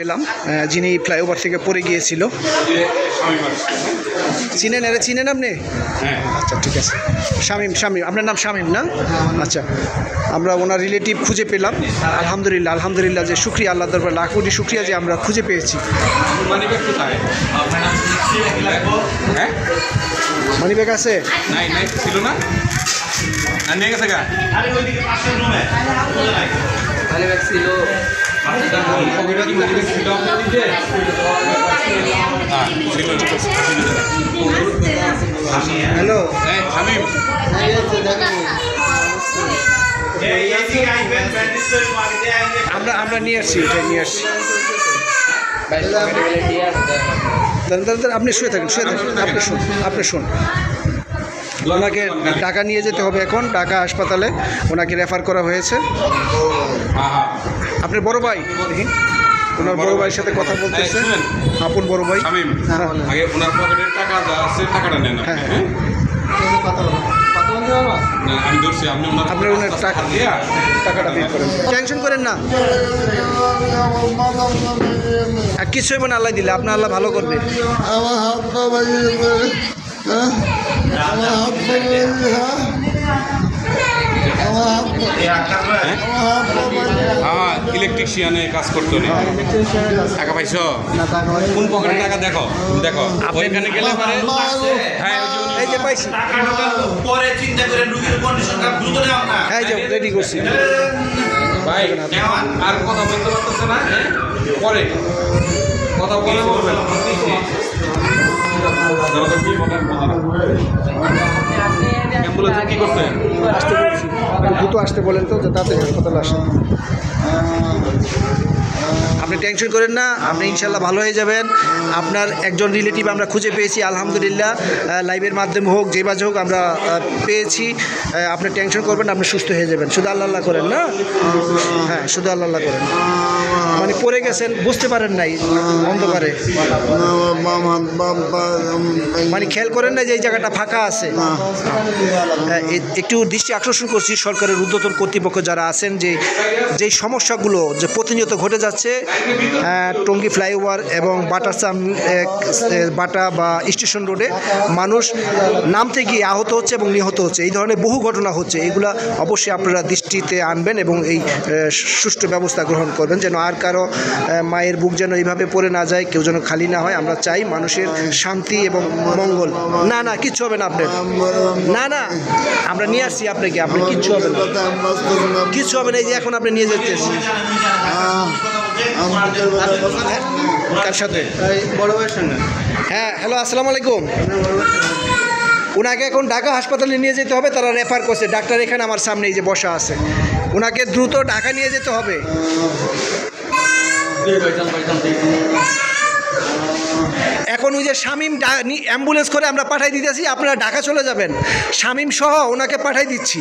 পেলাম যিনি ফ্লাইওভার থেকে পড়ে গিয়েছিল। চিনেন আপনি? আচ্ছা ঠিক আছে। শামীম আপনার নাম শামীম না? আচ্ছা, আমরা ওনার রিলেটিভ খুঁজে পেলাম। আলহামদুলিল্লাহ যে শুক্রিয়া, আল্লাহ দরবার লাখ কোটি শুক্রিয়া যে আমরা খুঁজে পেয়েছি। মানিব্যাগ আছে? ছিল না, নিয়ে গেছে গা। মানিব্যাগ ছিল। হ্যালো আমরা নিয়ে আসছি, ওটাই নিয়ে আসছি। আপনি শুয়ে থাকেন, আপনি শুন। ওনাকে ঢাকা নিয়ে যেতে হবে এখন, ঢাকা হাসপাতালে ওনাকে রেফার করা হয়েছে। আপনার বড় ভাই, ওনার বড় ভাইয়ের সাথে কথা বলতেছে, আপন বড় ভাই। আপনার ওনার টাকাটা পে করেন, টেনশন করেন না, কিছু হইব না, আল্লাহ দিলে আপনার আল্লাহ ভালো করবে। ইলেকট্রিশিয়ানে কাজ করতো না, টাকা পাইছো? কোন পকেটে টাকা? দেখো ওইখানে গেলে পারে। হ্যাঁ এই যে পাইছি, পরে চিন্তা করে রোগীর কন্ডিশন দ্রুত নাও না। হ্যাঁ যে রেডি করছি ভাই, আর কথা বলতে পারতেছে না, পরে কথা বলে বলবেন। কি করছেন? আসতে বলছি, দ্রুত আসতে বলেন তো, যে তাড়াতাড়ি হাসপাতালে আসেন। আপনি টেনশন করেন না, আপনি ইনশাল্লাহ ভালো হয়ে যাবেন। আপনার একজন রিলেটিভ আমরা খুঁজে পেয়েছি আলহামদুলিল্লাহ, লাইভের মাধ্যমে হোক যে বাজে হোক আমরা পেয়েছি। আপনি টেনশন করবেন না, আপনি সুস্থ হয়ে যাবেন। শুধু আল্লাহ করেন না, হ্যাঁ শুধু আল্লাহ করেন। মানে পড়ে গেছেন, বুঝতে পারেন নাই অন্ধকারে, মানে খেয়াল করেন না যে এই জায়গাটা ফাঁকা আছে। একটু দৃষ্টি আকর্ষণ করছি সরকারের ঊর্ধ্বতন কর্তৃপক্ষ যারা আছেন, যে যেই সমস্যাগুলো যে প্রতিনিয়ত ঘটে যাচ্ছে টঙ্গী ফ্লাইওভার এবং বাটা বা স্টেশন রোডে, মানুষ নামতে গিয়ে আহত হচ্ছে এবং নিহত হচ্ছে, এই ধরনের বহু ঘটনা হচ্ছে। এগুলা অবশ্যই আপনারা দৃষ্টিতে আনবেন এবং এই সুষ্ঠু ব্যবস্থা গ্রহণ করবেন, যেন আর কারো মায়ের বুক যেন এইভাবে পড়ে না যায়, কেউ যেন খালি না হয়। আমরা চাই মানুষের শান্তি এবং মঙ্গল। না কিচ্ছু হবে না আপনার, না আমরা নিয়ে আসছি আপনাকে, আপনার কিচ্ছু হবে না, কিচ্ছু হবে না। এই যে এখন আপনি নিয়ে যেতেছি। কার সাথে? বড় ভাইয়ের সঙ্গে। হ্যাঁ হ্যালো, আসসালামু আলাইকুম। ওনাকে এখন ঢাকা হাসপাতালে নিয়ে যেতে হবে, তারা রেফার করছে। ডাক্তার এখানে আমার সামনে এই যে বসা আছে, ওনাকে দ্রুত ঢাকা নিয়ে যেতে হবে। এখন ওই যে শামীম অ্যাম্বুলেন্স করে আমরা পাঠাই দিতেছি, আপনারা ঢাকা চলে যাবেন। শামীম সহ ওনাকে পাঠাই দিচ্ছি।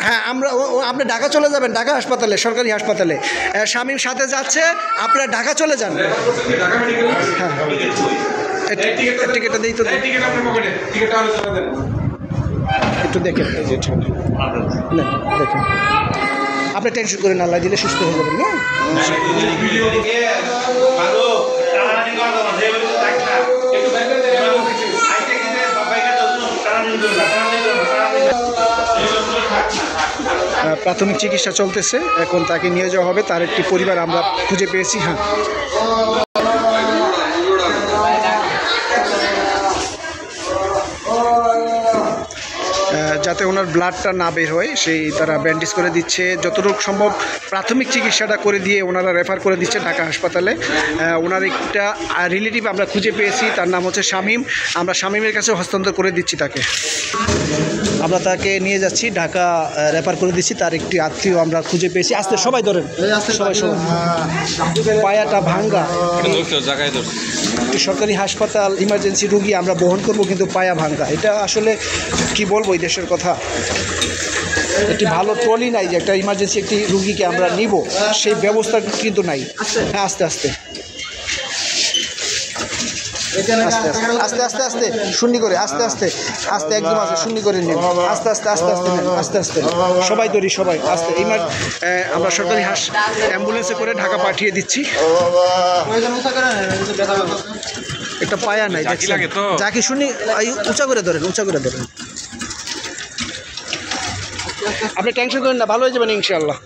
হ্যাঁ আপনি ঢাকা চলে যাবেন, ঢাকা হাসপাতালে, সরকারি হাসপাতালে। শামীম সাথে যাচ্ছে, আপনারা ঢাকা চলে যান। হ্যাঁ টিকিটটা দিই তো, একটু দেখেন, এই যে না দেখেন, আপনি টেনশন করেন, আল্লাহ দিলে সুস্থ হয়ে যাবেন। না প্রাথমিক চিকিৎসা চলতেছে, এখন তাকে নিয়ে যাওয়া হবে। তার একটি পরিবার আমরা খুঁজে পেয়েছি। হ্যাঁ যাতে ওনার ব্লাডটা না বের হয় সেই তারা ব্যান্ডেজ করে দিচ্ছে, যতটুকু সম্ভব প্রাথমিক চিকিৎসাটা করে দিয়ে ওনারা রেফার করে দিচ্ছে ঢাকা হাসপাতালে। ওনার একটা রিলেটিভ আমরা খুঁজে পেয়েছি, তার নাম হচ্ছে শামীম। আমরা শামীমের কাছে হস্তান্তর করে দিচ্ছি তাকে। আমরা তাকে নিয়ে যাচ্ছি, ঢাকা রেফার করে দিচ্ছি। তার একটি আত্মীয় আমরা খুঁজে পেয়েছি। আস্তে সবাই ধরেন, সবাই পায়াটা ভাঙ্গা। একটি সরকারি হাসপাতাল, ইমার্জেন্সি রুগী আমরা বহন করব, কিন্তু পায়া ভাঙ্গা। এটা আসলে কি বলবো এই দেশের কথা। একটি ভালো ট্রলি নাই যে একটা ইমার্জেন্সি একটি রুগীকে আমরা নিব, সেই ব্যবস্থা কিন্তু নাই। হ্যাঁ আস্তে আস্তে আস্তে আস্তে আস্তে শূন্য করে আস্তে আস্তে আস্তে একদম আস্তে শূন্য করে নিন আস্তে আস্তে আস্তে আস্তে নেন আস্তে আস্তে সবাই ধরি সবাই আস্তে এইবার আমরা সরকারি অ্যাম্বুলেন্সে করে ঢাকা পাঠিয়ে দিচ্ছি। একটা পায়া নাই যাকে শুনি উঁচা করে ধরেন উঁচা করে ধরেন। আপনি টেনশন করেন না, ভালো হয়ে যাবেন ইনশাআল্লাহ।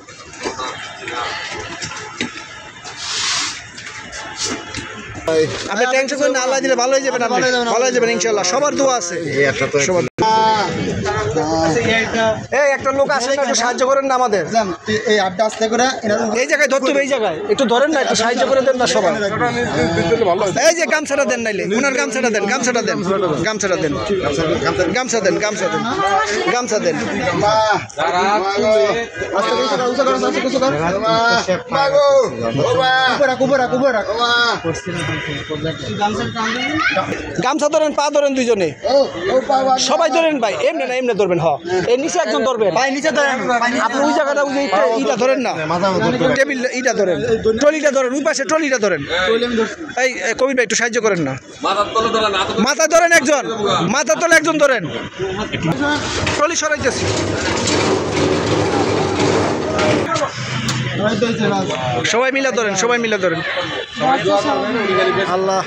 আপনি টেনশন করেন না, আল্লাহ দিলে ভালো হয়ে যাবেন, আপনি ভালো হয়ে যাবেন ইনশাআল্লাহ। সবার দোয়া আছে। সবার এই একটা লোক আসলে একটু সাহায্য করেন না আমাদের এই আড্ডা আসতে করে এই জায়গায় ধরতে হবে, এই জায়গায় একটু ধরেন না, একটু সাহায্য করে দেন না সবাই। এই যে গামছাটা দেন, নাইলে উনার গামছাটা দেন, গামছাটা দেন, গামছাটা দেন, গামছা দেন, গামছা দেন, গামছা দেন। গামছা ধরেন, পা ধরেন দুইজনে, সবাই ধরেন ভাই, এমনি না এমনি ধরবেন। এই নিচে একজন ধরবেন, আপনি ওই জায়গাটা ওই যে ইটা ধরেন না, টেবিল ইটা ধরেন, ট্রলিটা ধরেন, ওই পাশে ট্রলিটা ধরেন। এই কবির ভাই একটু সাহায্য করেন না, মাথা ধরেন একজন, মাথা তলে একজন ধরেন, ট্রলি সরাইতেছি। সবাই মিলে ধরেন, সবাই মিলে ধরেন। আল্লাহ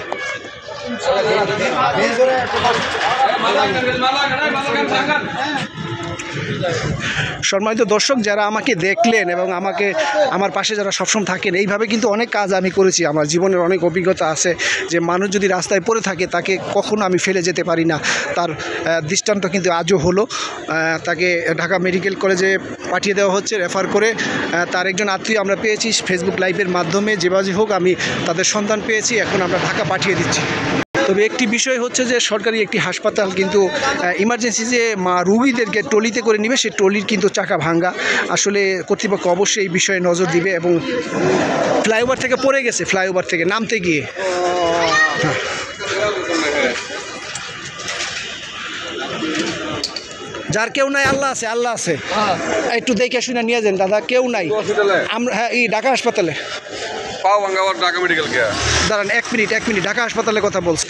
সম্মানিত দর্শক, যারা আমাকে দেখলেন এবং আমার পাশে যারা সবসময় থাকেন, এইভাবে কিন্তু অনেক কাজ আমি করেছি। আমার জীবনের অনেক অভিজ্ঞতা আছে যে মানুষ যদি রাস্তায় পড়ে থাকে তাকে কখনো আমি ফেলে যেতে পারি না। তার দৃষ্টান্ত কিন্তু আজও হলো। তাকে ঢাকা মেডিকেল কলেজে পাঠিয়ে দেওয়া হচ্ছে রেফার করে। তার একজন আত্মীয় আমরা পেয়েছি ফেসবুক লাইভের মাধ্যমে, যেভাবে হোক আমি তাদের সন্ধান পেয়েছি, এখন আমরা ঢাকা পাঠিয়ে দিচ্ছি। তবে একটি বিষয় হচ্ছে যে সরকারি একটি হাসপাতাল কিন্তু ইমার্জেন্সি যে রুগীদেরকে ট্রলিতে করে নেবে, সেই ট্রলির কিন্তু চাকা ভাঙ্গা। আসলে কর্তৃপক্ষ অবশ্যই এই বিষয়ে নজর দিবে। এবং ফ্লাইওভার থেকে পড়ে গেছে, ফ্লাইওভার থেকে নামতে গিয়ে। যার কেউ নাই আল্লাহ আছে, আল্লাহ আছে। একটু দেখে শুনে নিয়ে যান দাদা, কেউ নাই। আমরা হ্যাঁ এই ঢাকা হাসপাতালে দাঁড়ান, এক মিনিট ঢাকা হাসপাতালে কথা বলছি।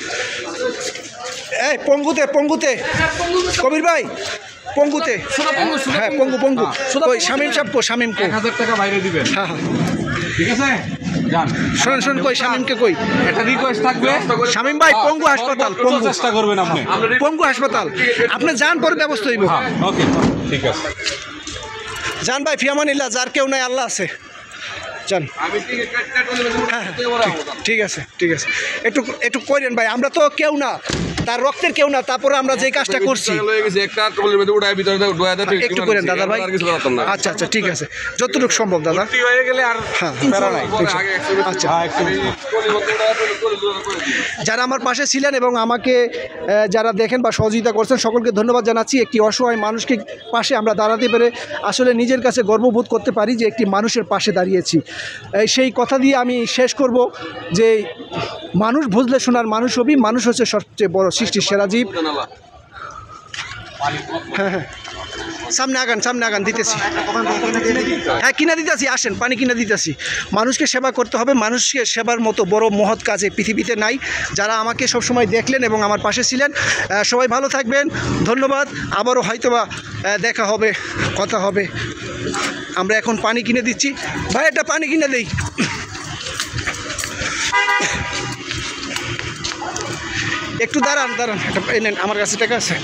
এই পঙ্গুতে কবির ভাই, পঙ্গুতে, হ্যাঁ পঙ্গু ওই শামীম সাহেব কো, শামীম কো 1000 টাকা বাইরে দিবেন। হ্যাঁ ঠিক আছে, যান। শোনেন কই শামীমকে কই, একটা রিকোয়েস্ট থাকবে শামীম ভাই পঙ্গু হাসপাতাল, পঙ্গু চেষ্টা করবেন আপনি, পঙ্গু হাসপাতাল। আপনি যান, পরে ব্যবস্থা হইব। ওকে ঠিক আছে, যান ভাই, ফিয়ামানিল্লাহ। যার কেউ নাই আল্লাহ আছে, যান। হ্যাঁ ঠিক আছে, একটু করেন ভাই, আমরা তো কেউ না, তার রক্তের কেউ না, তারপরে আমরা যে কাজটা করছি একটু করেন দাদা ভাই। আচ্ছা ঠিক আছে, যতটুকু সম্ভব দাদা। হ্যাঁ আচ্ছা, যারা আমার পাশে ছিলেন এবং আমাকে যারা দেখেন বা সহযোগিতা করছেন সকলকে ধন্যবাদ জানাচ্ছি। একটি অসহায় মানুষকে পাশে আমরা দাঁড়াতে পেরে আসলে নিজের কাছে গর্ববোধ করতে পারি যে একটি মানুষের পাশে দাঁড়িয়েছি। সেই কথা দিয়ে আমি শেষ করব যে মানুষ বুঝলে শোনার মানুষ হবি, মানুষ হচ্ছে সবচেয়ে বড় সৃষ্টির সেরা জীব। হ্যাঁ সামনে আগান দিতেছি, হ্যাঁ কিনা দিতেছি, আসেন পানি কিনা দিতেছি। মানুষকে সেবা করতে হবে, মানুষকে সেবার মতো বড় মহৎ কাজে পৃথিবীতে নাই। যারা আমাকে সবসময় দেখলেন এবং আমার পাশে ছিলেন, সবাই ভালো থাকবেন, ধন্যবাদ। আবারও হয়তোবা দেখা হবে, কথা হবে। আমরা এখন পানি কিনে দিচ্ছি। ভাই একটা পানি কিনে দেই। একটু দাঁড়ান, একটা নেন, আমার কাছে টাকা আছে।